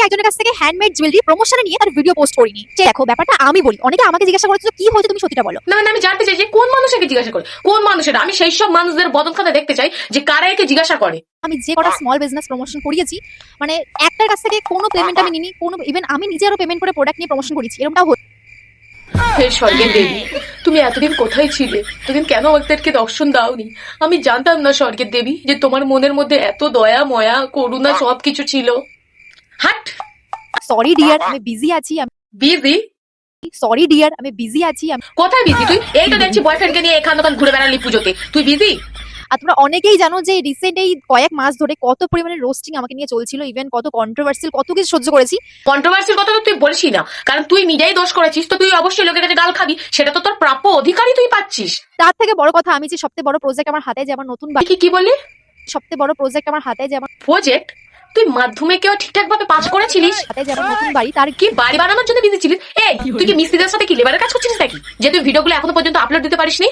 একজনের কাছ থেকে হ্যান্ডমেড জুয়েলারি প্রমোশনে নিয়ে তার ভিডিও পোস্ট করিনি। দেখো ব্যাপারটা আমি বলি, অনেকে আমাকে জিজ্ঞাসা করেছিল কি হয়েছে তুমি সত্যিটা বলো। না মানে আমি জানতে চাই যে কোন মানুষকে জিজ্ঞাসা করে, কোন মানুষের। আমি সেই সব মানুষদের বদনখানা দেখতে চাই যে কারা একে জিজ্ঞাসা করে। আমি যে কটা স্মল বিজনেস প্রমোশন করিয়েছি, মানে একটার কাছ থেকে কোনো পেমেন্ট আমি নিইনি, কোনো ইভেন আমি নিজে আরো পেমেন্ট করে প্রোডাক্ট নিয়ে প্রমোশন করেছি, এরকমটাও হচ্ছে। হে স্বর্গের দেবী, তুমি এতদিন কোথায় ছিলে? এতদিন কেন আমাদেরকে দর্শন দাওনি? আমি জানতাম না স্বর্গের দেবী যে তোমার মনের মধ্যে এত দয়া ময়া করুণা সবকিছু ছিল। হাট। সরি ডিয়ার, আমি বিজি আছি। বিজি? সরি ডিয়ার, আমি বিজি আছি। কোথায় বিজি তুই? এই তো দেখছি বয়ফ্রেন্ডকে নিয়ে এখান ওখান ঘুরে বেড়ালি পুজোতে, তুই বিজি? আর তোমরা অনেকেই জানো যে রিসেন্ট এই কয়েক মাস ধরে কত পরিমাণে রোস্টিং আমাকে নিয়ে চলছিল, ইভেন কত কন্ট্রোভার্সিয়াল কত কিছু সহ্য করেছি। কন্ট্রোভার্সির কথা তো তুই বলছিস না, কারণ তুই নিজেই দোষ করেছিস, তো তুই অবশ্যই লোকের কাছে গাল খাবি, সেটা তো তোর প্রাপ্য অধিকারই তুই পাচ্ছিস। তার থেকে বড় কথা, আমি যে সবথেকে বড় প্রজেক্ট আমার হাতে, যে আমার নতুন কি বললি? সবথেকে বড় প্রজেক্ট আমার হাতে, যে আমার প্রজেক্ট? তুই মাধ্যমিকেও ঠিকঠাক ভাবে পাস করেছিলিস? হাতে যে আমার নতুন বাড়ি, তার কি বাড়ি বানানোর জন্য বিজি ছিলিস? এই তুই কি মিস্ত্রিদের সাথে কি লেবারের কাজ করছিস নাকি, যে তুই ভিডিওগুলো এখনো পর্যন্ত আপলোড দিতে পারিসনি?